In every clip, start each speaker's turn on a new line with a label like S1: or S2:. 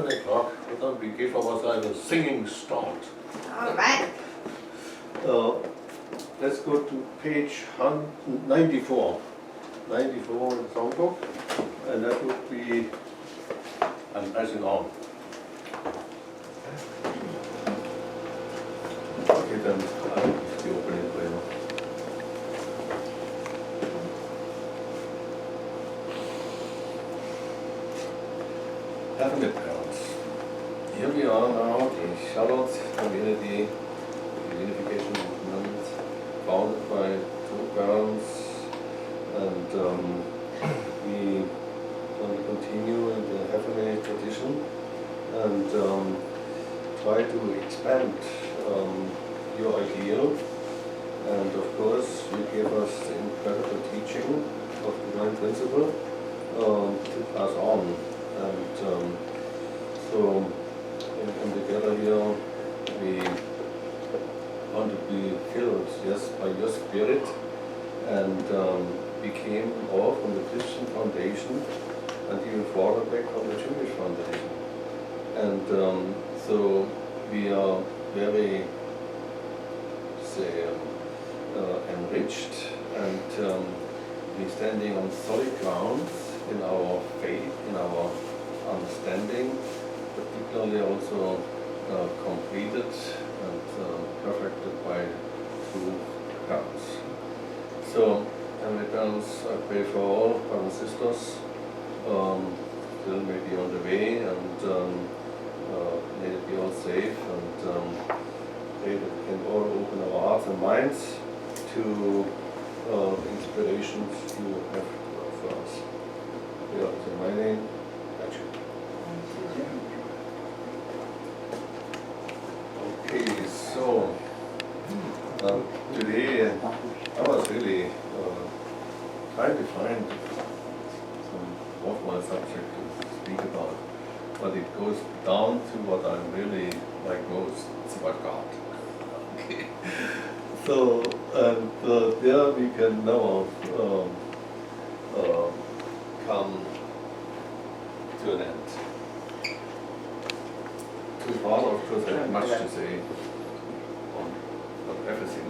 S1: o'clock, and then we give ourselves a singing start.
S2: All right.
S1: Let's go to page 94. 94 in the songbook, and that would be I'm pressing on. Okay, then I'll give the opening for you. Heavenly Parents, here we are now, the Charlotte Community Unification Movement, founded by two parents, and we want to continue in the heavenly tradition and try to expand your ideal. And of course, you gave us the incredible teaching of divine principle to pass on. And so, in together here, we want to be filled, yes, by your spirit, and we came all from the Christian foundation and even further back from the Jewish foundation. And so we are very, say, enriched, and we're standing on solid grounds in our faith, in our understanding, particularly also completed and perfected by two parents. So, Heavenly Parents, I pray for all brothers and sisters, still maybe on the way, and may it be all safe, and pray that we can all open our hearts and minds to the inspirations you have for us. Yeah, in my name, actually. Okay, so today I was really trying to find some worthwhile subject to speak about, but it goes down to what I really like most. It's about God. Okay. So, and there we can now come to an end. To Father, of course, I have much to say on everything,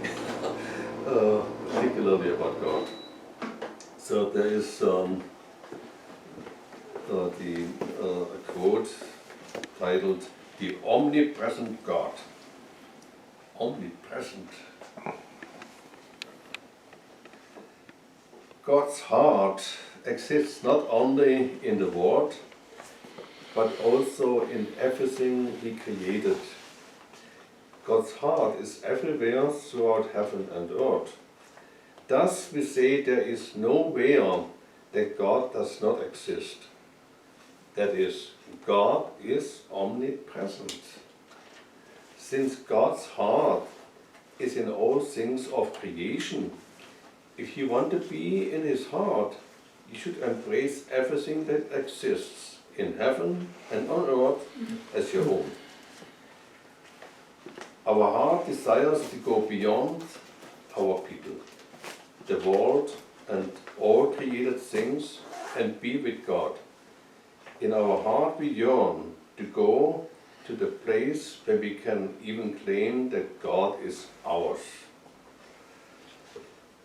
S1: particularly about God. So there is a quote titled, "The Omnipresent God." Omnipresent. God's heart exists not only in the Word, but also in everything He created. God's heart is everywhere throughout heaven and earth. Thus we say there is nowhere that God does not exist. That is, God is omnipresent. Since God's heart is in all things of creation, if you want to be in His heart, you should embrace everything that exists in heaven and on earth as your own. Our heart desires to go beyond our people, the world, and all created things, and be with God. In our heart we yearn to go to the place where we can even claim that God is ours.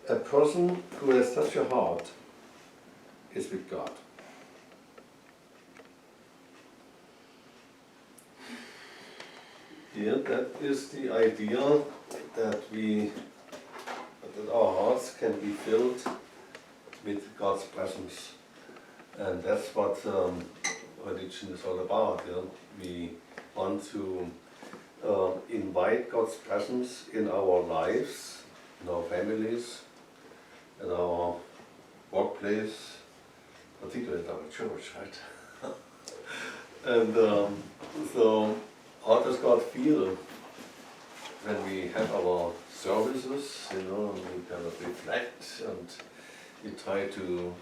S1: A person who has such a heart is with God. Here, that is the idea that our hearts can be filled with God's presence, and that's what religion is all about. You know? We want to invite God's presence in our lives, in our families, in our workplace, particularly in our church, right? And so, how does God feel when we have our services, you know, and we kind of reflect and we try to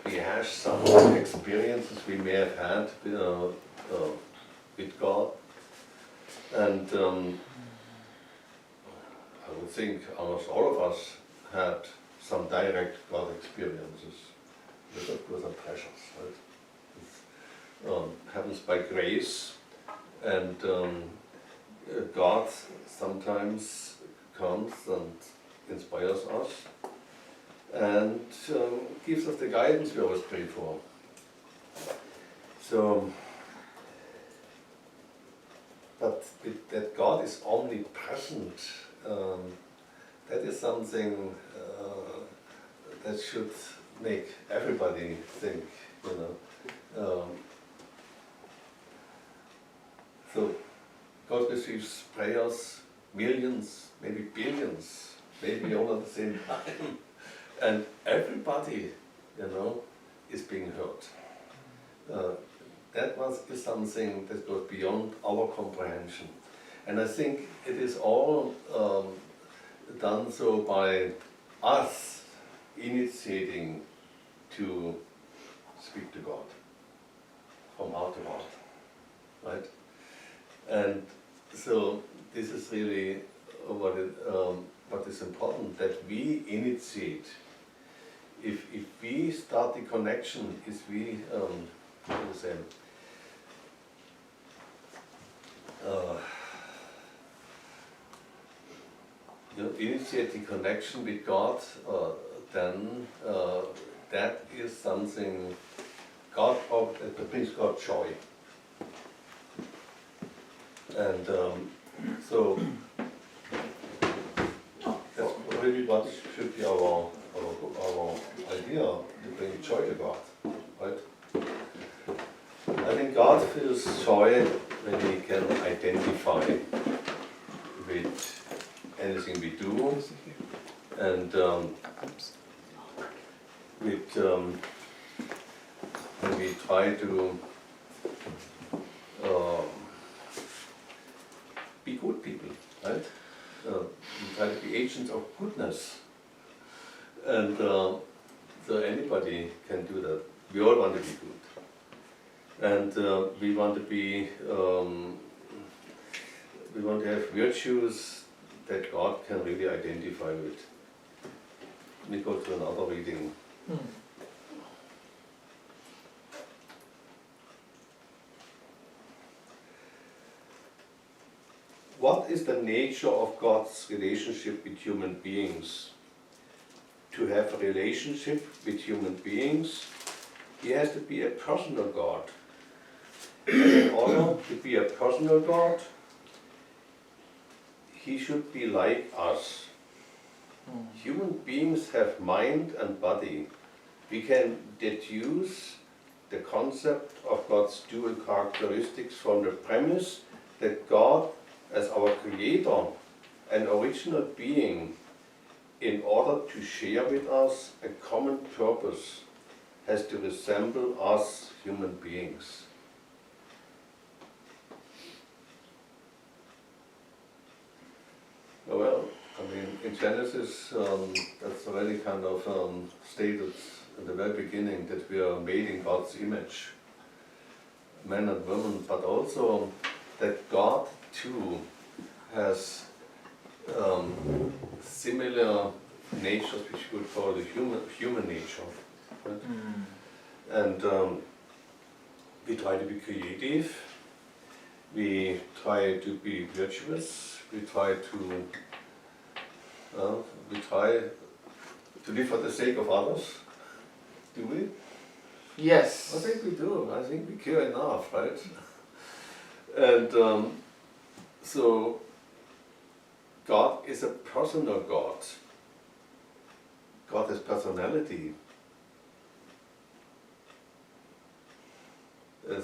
S1: rehash some experiences we may have had with God. And I would think almost all of us had some direct God experiences. But of course are precious, right? happens by grace, and God sometimes comes and inspires us and gives us the guidance we always pray for. So, but that God is omnipresent, that is something that should make everybody think, So God receives prayers, millions, maybe billions, maybe all at the same time, and everybody, is being heard. That is something that goes beyond our comprehension. And I think it is all done so by us initiating to speak to God from heart to heart, right? And so this is really what is important, that we initiate. If we start the connection, if we initiate the connection with God, then that is something that brings God joy. And so that's really what should be our idea, to bring joy to God, right? I think God feels joy when He can identify with anything we do, and when we try to be good people, right? We try to be agents of goodness, and so anybody can do that. We all want to be good, and we want to be. We want to have virtues that God can really identify with. Let me go to another reading. What is the nature of God's relationship with human beings? To have a relationship with human beings, He has to be a personal God. And in order to be a personal God, He should be like us. Human beings have mind and body. We can deduce the concept of God's dual characteristics from the premise that God, as our creator, an original being, in order to share with us a common purpose, has to resemble us human beings. Well, I mean, in Genesis, that's already kind of stated in the very beginning that we are made in God's image, men and women, but also that God too has similar natures, which we would call the human nature. Right? And we try to be creative, we try to be virtuous, we try to live for the sake of others. Do we?
S2: Yes.
S1: I think we do. I think we care enough, right? And so God is a personal God. God has personality.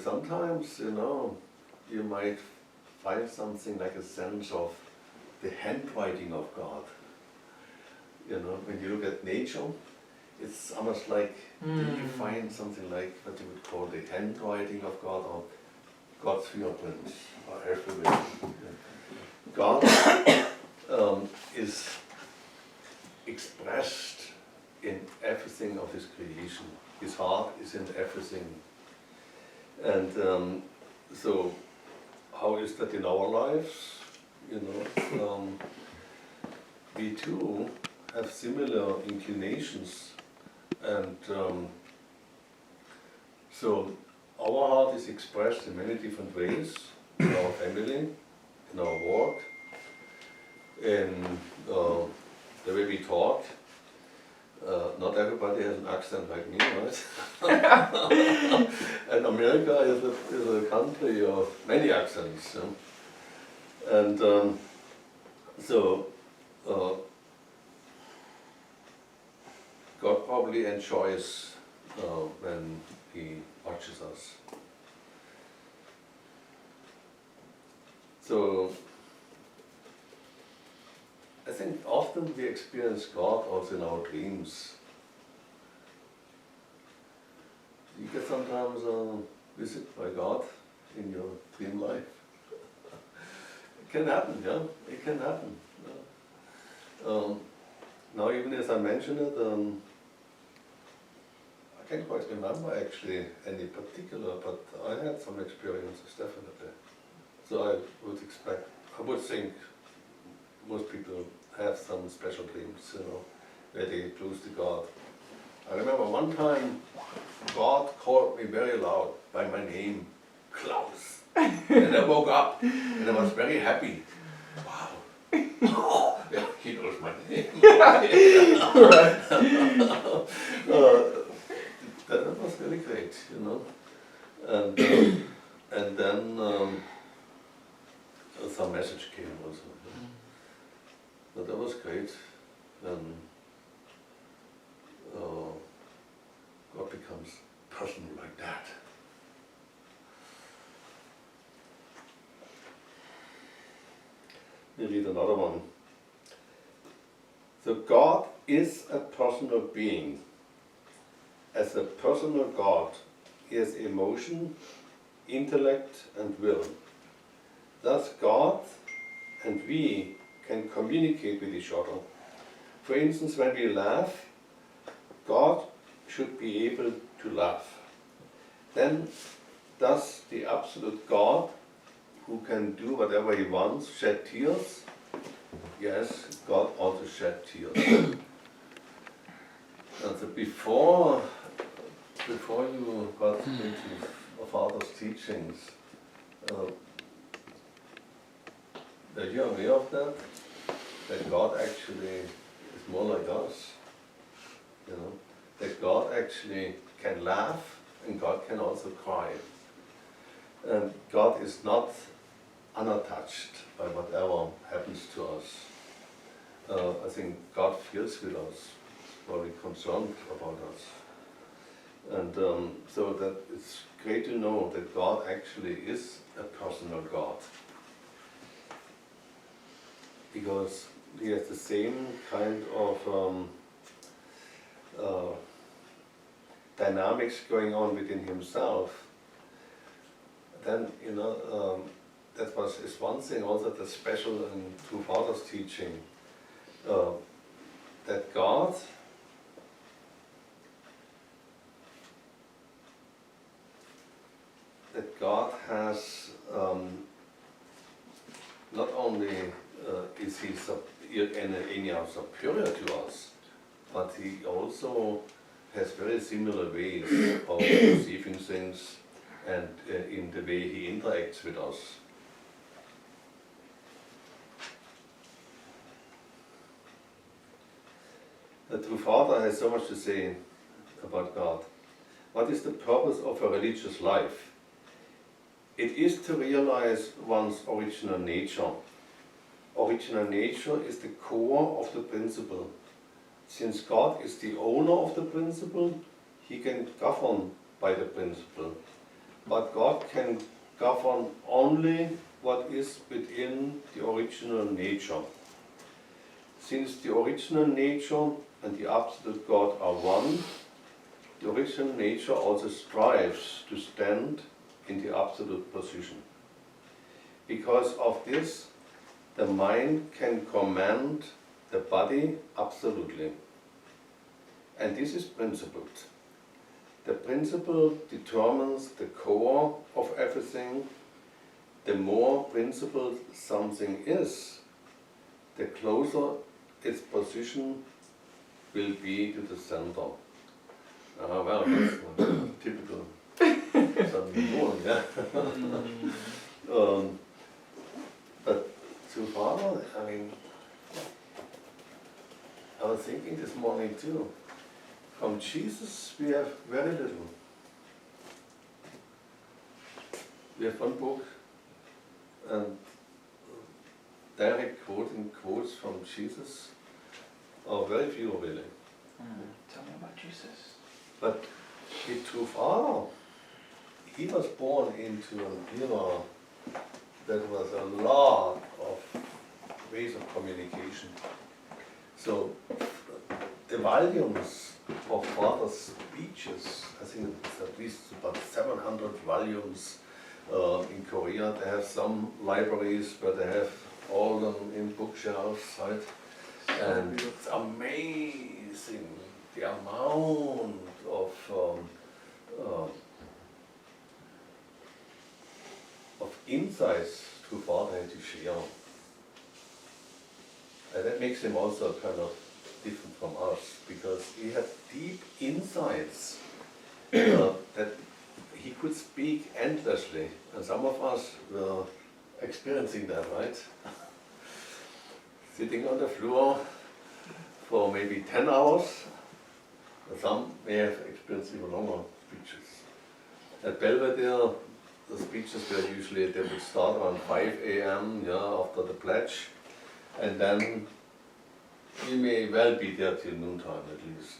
S1: Sometimes, you might find something like a sense of the handwriting of God. When you look at nature, it's almost like you find something like what you would call the handwriting of God, or God's fingerprints are everywhere. God is expressed in everything of His creation. His heart is in everything. And so, how is that in our lives? We too have similar inclinations, and so our heart is expressed in many different ways, in our family, in our work, in the way we talk. Not everybody has an accent like me, right? And America is a country of many accents. And so God probably enjoys when He watches us. So I think often we experience God also in our dreams. You get sometimes a visit by God in your dream life. It can happen, yeah? It can happen. Yeah. Now even as I mentioned it, I can't quite remember actually any particular, but I had some experiences definitely. So I would think most people have some special dreams, where they close to God. I remember one time God called me very loud by my name, Klaus. And I woke up and I was very happy. Wow. Yeah, he knows my name. That was really great, And then some message came also. But that was great. Then God becomes personal like that. We read another one. So God is a personal being. As a personal God, He has emotion, intellect and will. Thus God and we can communicate with each other. For instance, when we laugh, God should be able to laugh. Then does the absolute God, who can do whatever He wants, shed tears? Yes, God also shed tears. And so before you got into Father's teachings, are you aware of that? That God actually is more like us. That God actually can laugh and God can also cry. And God is not unattached by whatever happens to us. I think God feels with us, very concerned about us. And so that it's great to know that God actually is a personal God. Because He has the same kind of dynamics going on within Himself. Then, that is one thing also that's special in True Father's teaching, that God has not only is He anyhow superior to us, but He also has very similar ways of perceiving things and in the way He interacts with us. The True Father has so much to say about God. What is the purpose of a religious life? It is to realize one's original nature. Original nature is the core of the principle. Since God is the owner of the principle, He can govern by the principle. But God can govern only what is within the original nature. Since the original nature and the absolute God are one, the original nature also strives to stand in the absolute position. Because of this, the mind can command the body absolutely. And this is principled. The principle determines the core of everything. The more principled something is, the closer its position will be to the center. Well, that's typical 100 Millionen, ja. But to Father, I mean, I was thinking this morning too, from Jesus we have very little. We have one book and direct quoting quotes from Jesus are very few really.
S2: Tell me about Jesus.
S1: But the true Father, he was born into an era that was a lot of ways of communication. So the volumes of Father's speeches, I think it's at least about 700 volumes. In Korea they have some libraries where they have all them in bookshelves, right? And it's amazing the amount of insights to Father had to share. And that makes him also kind of different from us, because he had deep insights that he could speak endlessly, and some of us were experiencing that, right? Sitting on the floor for maybe 10 hours, and some may have experienced even longer speeches. At Belvedere, the speeches were usually, they would start around 5 a.m. After the pledge, and then you may well be there till noontime at least,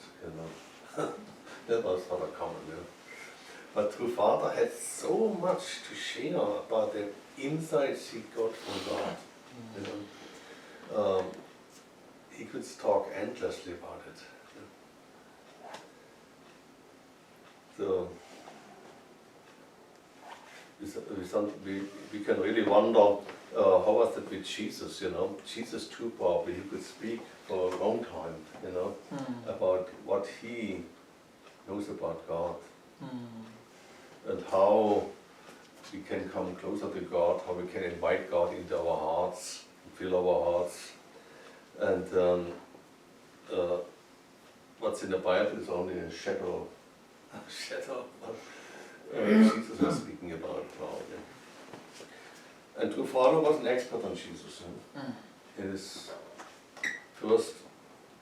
S1: That was rather common, But True Father had so much to share about the insights he got from God. He could talk endlessly about it. So we can really wonder how was it with Jesus, Jesus too probably, he could speak for a long time, about what he knows about God. And how we can come closer to God, how we can invite God into our hearts, fill our hearts. And what's in the Bible is only a shadow. Jesus was speaking about probably. And True Father was an expert on Jesus. In his first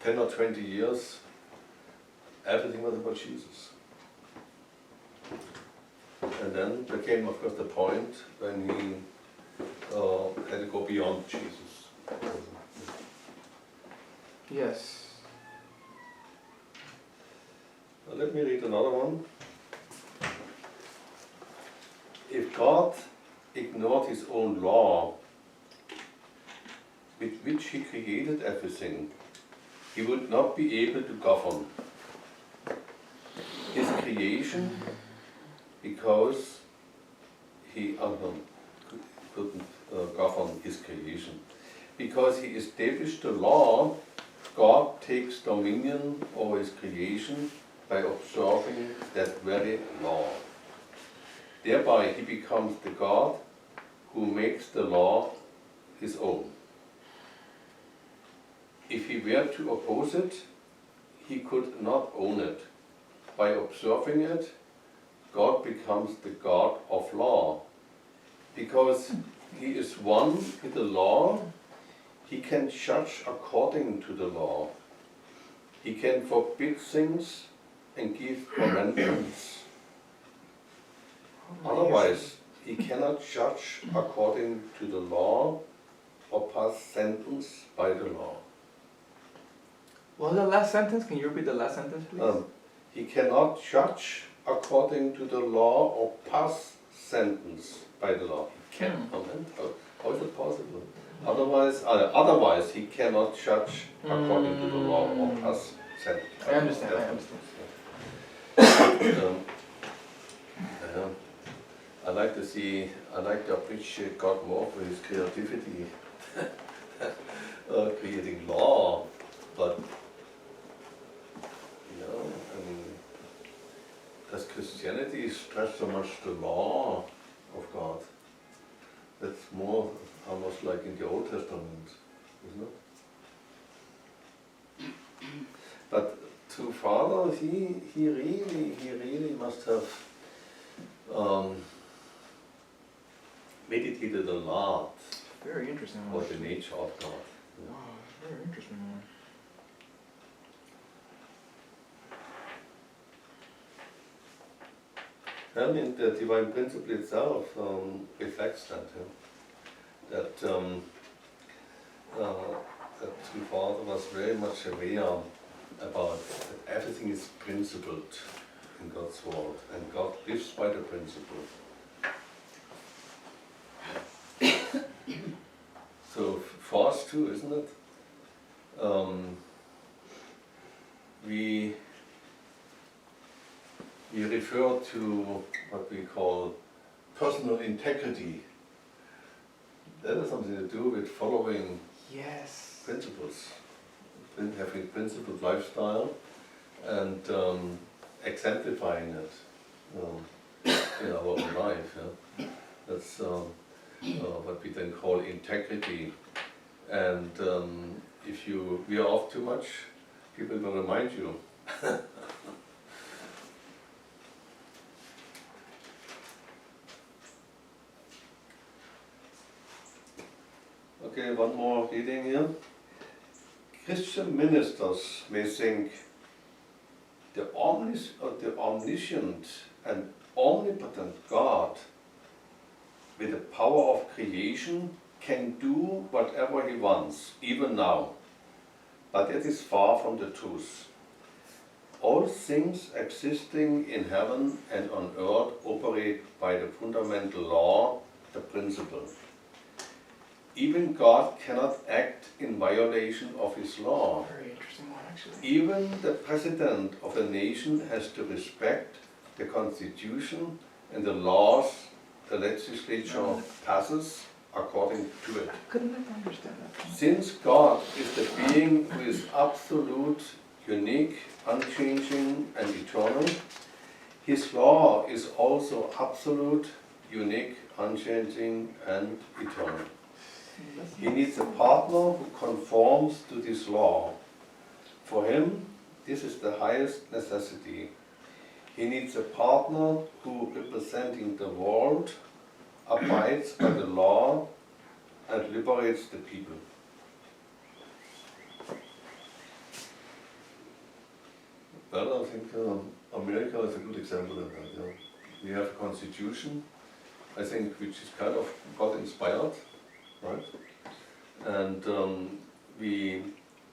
S1: 10 or 20 years, everything was about Jesus. And then there came, of course, the point when he had to go beyond Jesus.
S2: Yes.
S1: Now let me read another one. If God ignored his own law, with which he created everything, he would not be able to govern his creation, because he couldn't govern his creation. Because he established the law, God takes dominion over his creation by observing that very law. Thereby he becomes the God who makes the law his own. If he were to oppose it, he could not own it. By observing it, God becomes the God of law. Because he is one with the law, he can judge according to the law. He can forbid things and give commandments. Otherwise, he cannot judge according to the law or pass sentence by the law.
S2: What was the last sentence? Can you repeat the last sentence, please?
S1: He cannot judge according to the law or pass sentence by the law. He can't. How is it possible? Otherwise, he cannot judge according to the law or pass sentence.
S2: I understand.
S1: I like to appreciate God more for his creativity, creating law, but does Christianity stress so much the law of God? That's more almost like in the Old Testament, isn't it? But to Father, he really must have um, meditated a lot
S2: Very interesting one.
S1: about the nature of God. Yeah.
S2: Wow, very interesting one.
S1: I mean, the divine principle itself reflects that. That that True Father was very much aware about that everything is principled in God's world, and God lives by the principle. So for us too, isn't it? We refer to what we call personal integrity. That has something to do with following
S2: Yes.
S1: principles, having a principled lifestyle, and exemplifying it in our own life. Yeah? That's what we then call integrity. And if you veer off too much, people will remind you. Okay, one more reading here. Christian ministers may think the omniscient and omnipotent God with the power of creation can do whatever he wants, even now. But it is far from the truth. All things existing in heaven and on earth operate by the fundamental law, the principle. Even God cannot act in violation of his law.
S2: Very interesting one, actually.
S1: Even the president of a nation has to respect the constitution and the laws the legislature passes according to it.
S2: I couldn't ever understand that.
S1: Since God is the being who is absolute, unique, unchanging, and eternal, his law is also absolute, unique, unchanging, and eternal. He needs a partner who conforms to this law. For him, this is the highest necessity. He needs a partner who, representing the world, abides by the law and liberates the people. Well, I think America is a good example of that. Yeah. We have a constitution, I think, which is kind of God-inspired, right? And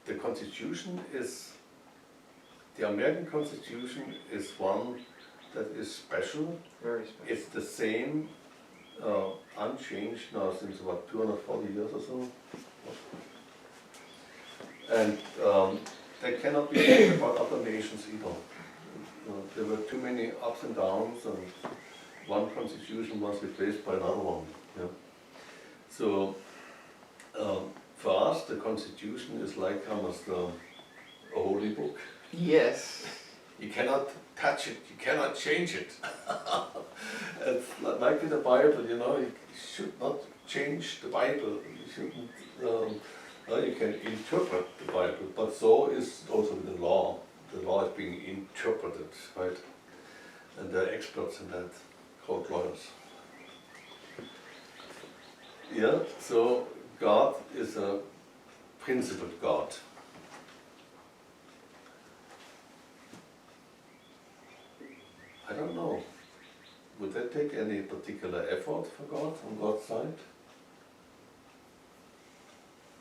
S1: the constitution is, the American Constitution is one that is special.
S2: Very special.
S1: It's the same, unchanged now since about 240 years or so. And they cannot be said about other nations either. There were too many ups and downs, and one constitution was replaced by another one. Yeah. So for us, the constitution is like almost a holy book.
S2: Yes.
S1: You cannot touch it, you cannot change it. It's like in the Bible, you know, you should not change the Bible. You shouldn't, you can interpret the Bible, but so is also the law. The law is being interpreted, right? And there are experts in that, called lawyers. Yeah, so God is a principled God. I don't know. Would that take any particular effort for God on God's side?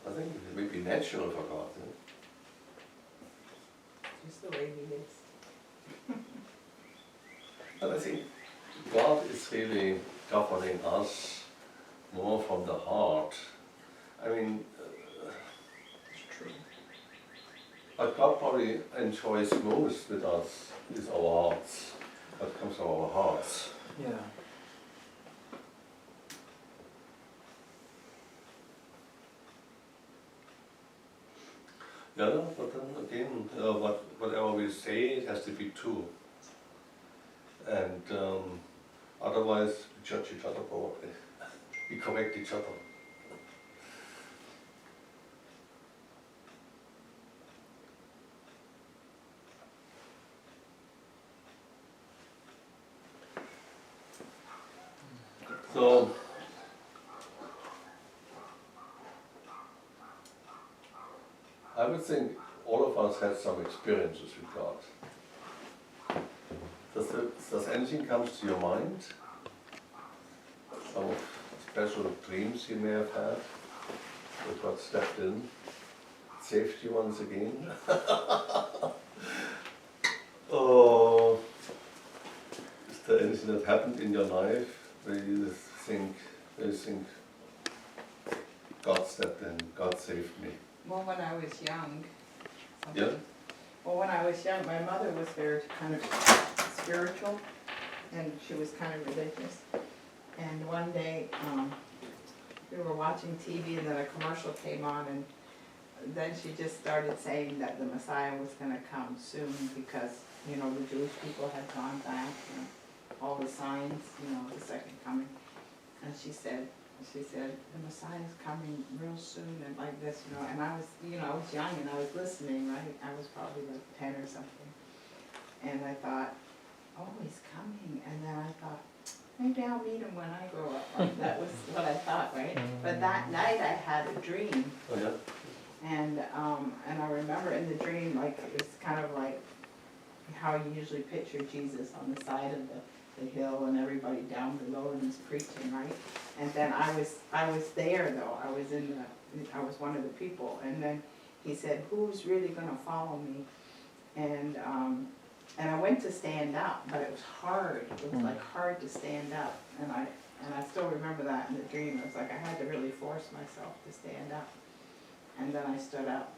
S1: I think it may be natural for God. Yeah?
S3: Just the way he is.
S1: But I think God is really governing us more from the heart. I mean,
S2: It's true.
S1: what God probably enjoys most with us is our hearts. What comes from our hearts.
S2: Yeah.
S1: Yeah, but then again, whatever we say, it has to be true. And otherwise, we judge each other probably. We correct each other. So, I would think all of us had some experiences with God. Does anything come to your mind? Some special dreams you may have had? That God stepped in, saved you once again? Or is there anything that happened in your life where you think God stepped in, God saved me?
S3: Well, when I was young.
S1: Yeah?
S3: Well, when I was young, my mother was very kind of spiritual, and she was kind of religious. And one day, we were watching TV, and then a commercial came on, and then she just started saying that the Messiah was going to come soon because, you know, the Jewish people had gone back, and all the signs, you know, the second coming. And she said, the Messiah is coming real soon, and like this, you know. And I was, you know, I was young, and I was listening, right? I was probably like 10 or something. And I thought, oh, he's coming. And then I thought, maybe I'll meet him when I grow up. Like, that was what I thought, right? But that night I had a dream.
S1: Oh, yeah?
S3: And I remember in the dream, like, it was kind of like how you usually picture Jesus on the side of the hill and everybody down below, and he's preaching, right? And then I was there though. I was one of the people. And then he said, "Who's really going to follow me?" And I went to stand up, but it was hard. It was like hard to stand up. And I still remember that in the dream. It was like I had to really force myself to stand up. And then I stood up.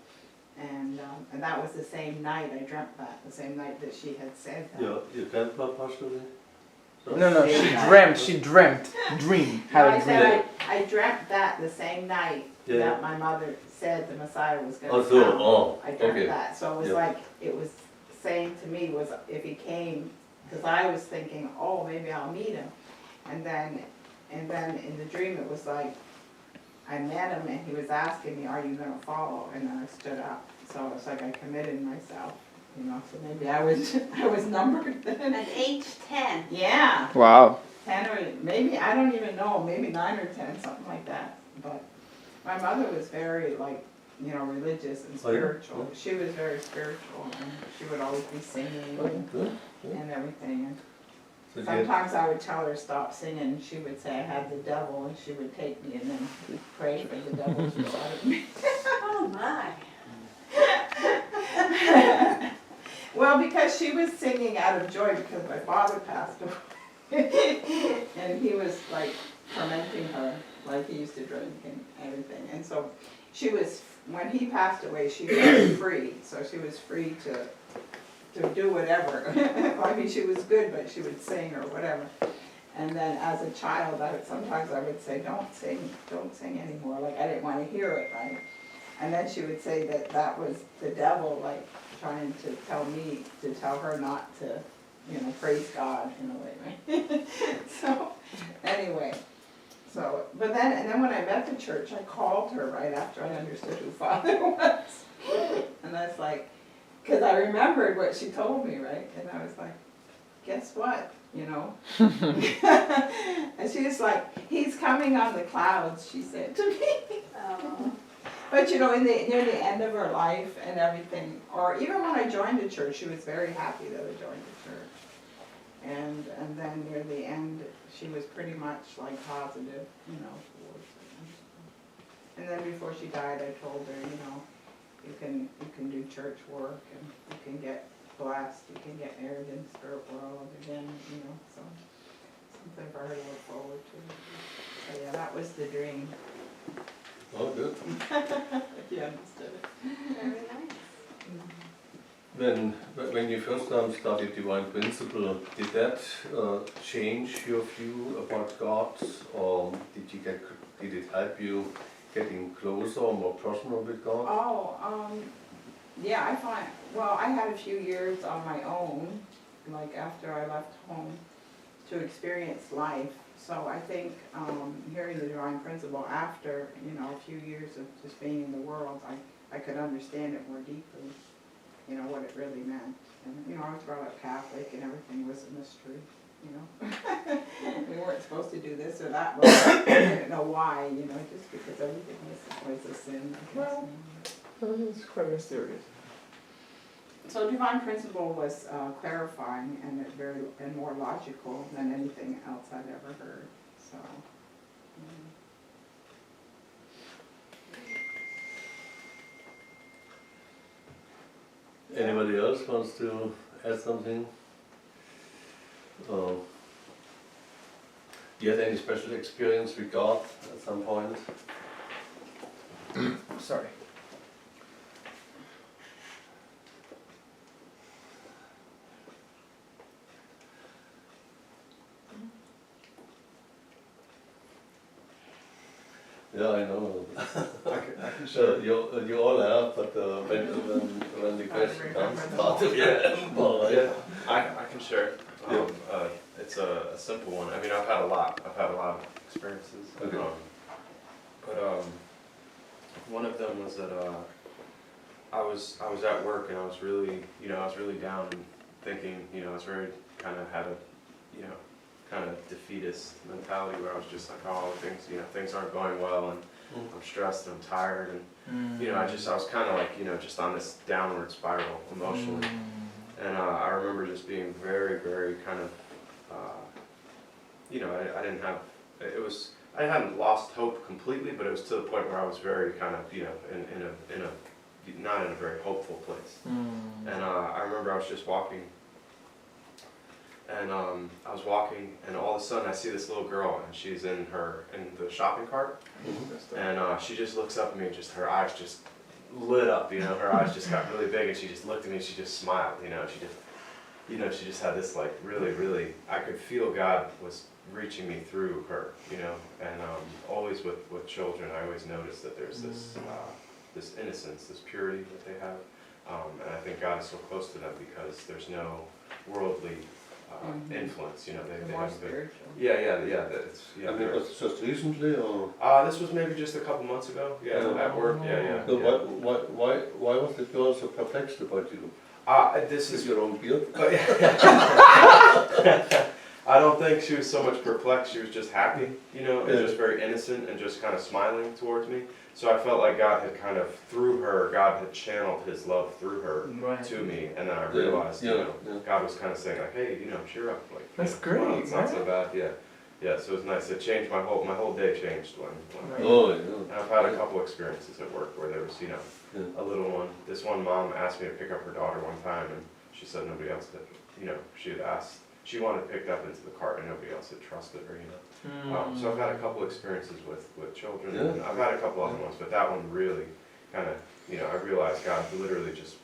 S3: And that was the same night I dreamt that, the same night that she had said that.
S1: Your grandpa passed away?
S2: No, she dreamt, had
S3: I
S2: a dream.
S3: said I dreamt that the same night that my mother said the Messiah was going to come. I dreamt that. So it was like, it was saying to me was if he came, because I was thinking, oh, maybe I'll meet him. And then in the dream it was like, I met him and he was asking me, are you going to follow? And then I stood up. So it's like I committed myself. You know, so maybe I was numbered then.
S4: At age 10.
S3: Yeah.
S2: Wow.
S3: 10 or maybe, I don't even know, maybe 9 or 10, something like that. But my mother was very, like, you know, religious and spiritual. She was very spiritual, and she would always be singing and everything. And sometimes I would tell her stop singing, and she would say I had the devil, and she would take me and then pray for the devil to go out of me.
S4: Oh my.
S3: Well, because she was singing out of joy because my father passed away. And he was like tormenting her, like he used to drink and everything. And so she was, when he passed away, she was free. So she was free to do whatever. I mean, she was good, but she would sing or whatever. And then as a child, sometimes I would say, don't sing anymore. Like I didn't want to hear it, right? And then she would say that was the devil, like trying to tell her not to, you know, praise God in a way, right? So, anyway, but then when I met the church, I called her right after I understood who Father was. And I was like, because I remembered what she told me, right? And I was like, guess what, you know? And she was like, he's coming on the clouds, she said to me.
S4: Oh.
S3: But you know, near the end of her life and everything, or even when I joined the church, she was very happy that I joined the church. And then near the end, she was pretty much like positive, you know, towards it. And then before she died, I told her, you know, you can do church work and you can get blessed, you can get married in the spirit world again, you know, so something for her to look forward to. So yeah, that was the dream.
S1: Oh, good.
S3: You understood it.
S4: Very nice.
S1: When you first time studied Divine Principle, did that change your view about God, or did it help you getting closer or more personal with God?
S3: Oh, yeah, I had a few years on my own, like after I left home, to experience life. So I think hearing the Divine Principle after, you know, a few years of just being in the world, I could understand it more deeply, you know, what it really meant. And, you know, I was brought up Catholic and everything was a mystery. you know. We weren't supposed to do this or that, but we didn't know why, you know, just because everything was a sin, I guess.
S2: Well, it's quite mysterious.
S3: So divine principle was clarifying and and more logical than anything else I've ever heard. So.
S1: Anybody else wants to add something? You had any special experience with God at some point?
S2: Sorry.
S1: Yeah, I know.
S2: I can
S1: So you all have, but when the question comes, not to be
S5: Yeah, I can share.
S1: Yeah.
S5: It's a simple one. I mean, I've had a lot of experiences.
S1: Okay.
S5: But one of them was that I was at work and I was really down and thinking, I was very kind of had a kind of defeatist mentality where I was just like, oh, things aren't going well and I'm stressed and I'm tired and I was kind of like just on this downward spiral emotionally. And I remember just being very, very kind of, I didn't have, I hadn't lost hope completely, but it was to the point where I was very kind of, not in a very hopeful place. And I remember I was just walking, and and all of a sudden I see this little girl, and she's in the shopping cart, and she just looks up at me, and just her eyes just lit up, her eyes just got really big, and she just looked at me, and she just smiled, she just had this like really, really, I could feel God was reaching me through her, and always with children, I always notice that there's this innocence, this purity that they have, and I think God is so close to them because there's no worldly influence, they
S3: More
S5: have
S3: spiritual.
S1: I mean, was it just recently or?
S5: This was maybe just a couple months ago, at work,
S1: So why was the girl so perplexed about you?
S5: This
S1: Is
S5: is
S1: your own beard?
S5: I don't think she was so much perplexed, she was just happy, and just very innocent and just kind of smiling towards me. So I felt like God had kind of, through her, God had channeled his love through her to me. And then I realized, God was kind of saying like, hey, cheer up. Like,
S2: That's
S5: come on,
S2: great,
S5: it's not so
S2: man.
S5: bad, Yeah, so it was nice. It changed my whole day changed when
S1: Oh,
S5: and I've had a couple experiences at work where there was, a little one. This one mom asked me to pick up her daughter one time, and she said nobody else did. She had asked, she wanted picked up into the cart, and nobody else had trusted her. So I've had a couple experiences with children, and I've had a couple other ones, but that one really kind of, I realized God literally just,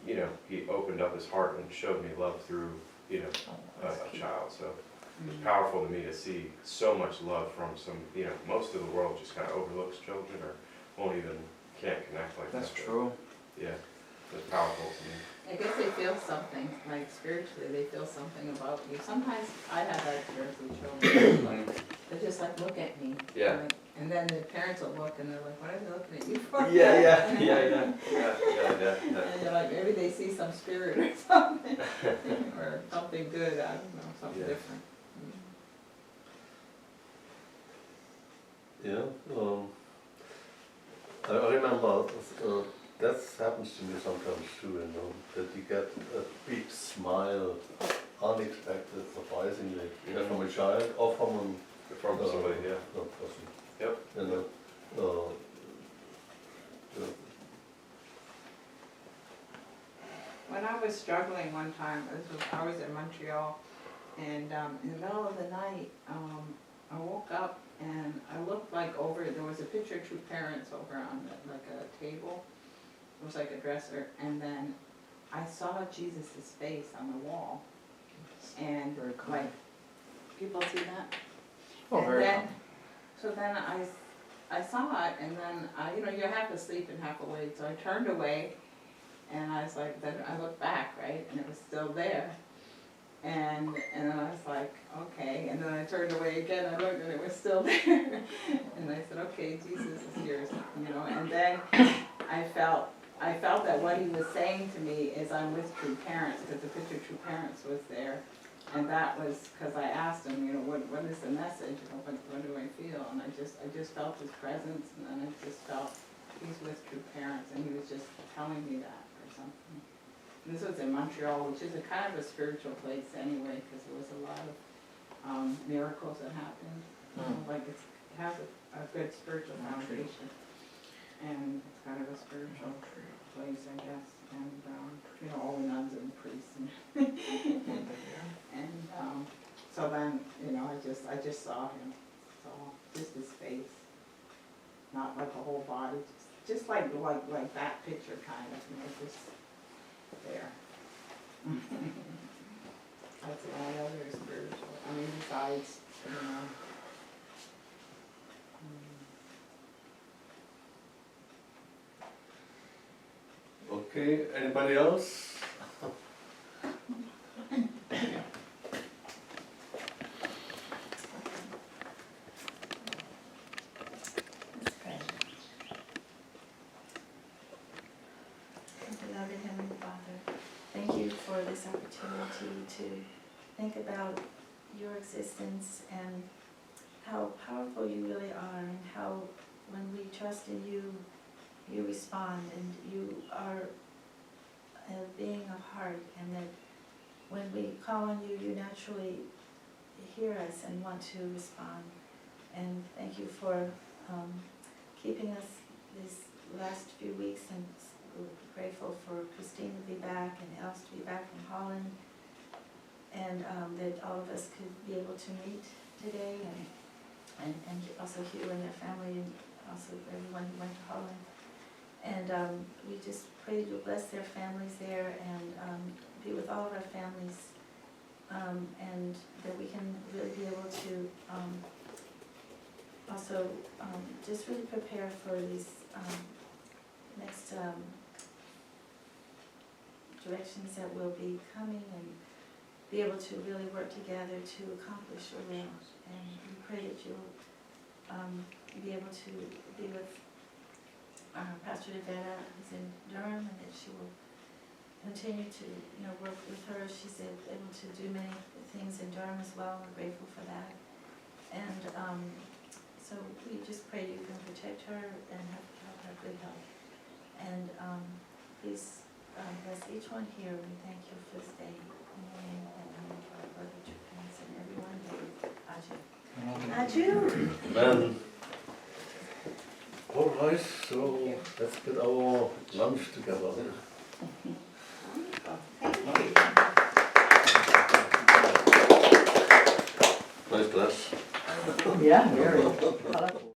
S5: He opened up His heart and showed me love through, a child. So it was powerful to me to see so much love from some, most of the world just kind of overlooks children or can't connect like that.
S2: That's true.
S5: Yeah, it's powerful to me.
S3: I guess they feel something, like spiritually, they feel something about you. Sometimes I have that experience with children, like, they just like look at me.
S5: Yeah.
S3: Like, and then the parents will look and they're like, what are they looking at you for?
S5: Yeah.
S3: And you're like, maybe they see some spirit or something, or something good, I don't know, something different.
S1: I remember that happens to me sometimes too, that you get a big smile, unexpected, surprisingly, either from a child or from
S5: Somebody,
S1: a person.
S5: Yep.
S3: When I was struggling one time, I was in Montreal, and in the middle of the night, I woke up and I looked like there was a picture of two parents over on like a table. It was like a dresser, and then I saw Jesus' face on the wall. And
S2: Very common.
S3: like, people see that?
S2: Oh,
S3: And
S2: very
S3: then,
S2: common.
S3: so then I saw it, and then you're half asleep and half awake, so I turned away, and I was like, then I looked back, right, and it was still there. And then I was like, okay, and then I turned away again, I looked and it was still there. And I said, okay, Jesus is here, and then I felt that what he was saying to me is I'm with true parents, because the picture of true parents was there. And that was, cause I asked him, you know, what is the message, you know, what do I feel? And I just felt his presence, and then I just felt he's with true parents, and he was just telling me that or something. And this was in Montreal, which is a kind of a spiritual place anyway, cause there was a lot of, miracles that happened. Like it has a good spiritual foundation, and it's kind of a spiritual place, I guess, and, you know, all the nuns and priests and, and, so then, you know, I just saw him, just his face, not like a whole body, just like that picture kind of, you know, just there. That's the only other spiritual, I mean, besides, you know.
S1: Okay, anybody else?
S6: Let's pray. Beloved Heavenly Father, thank you for this opportunity to think about your existence and how powerful you really are, and how when we trust in you, you respond, and you are a being of heart, and that when we call on you, you naturally hear us and want to respond. And thank you for keeping us these last few weeks, and we're grateful for Christine to be back and Els to be back from Holland, and that all of us could be able to meet today, and also Hugh and their family, and also everyone who went to Holland. And we just pray you bless their families there, and be with all of our families, and that we can really be able to also just really prepare for these next directions that will be coming, and be able to really work together to accomplish your will. And we pray that you'll be able to be with Pastor Devetta, who's in Durham, and that she will continue to, you know, work with her. She's able to do many things in Durham as well. We're grateful for that. And so we just pray you can protect her and have her good health. And please bless each one here. We thank you for this day. In the name of our brother, true parents, and everyone. Adieu.
S1: Amen. All right, so let's get our lunch together. Nice glass.
S2: Yeah, very colorful.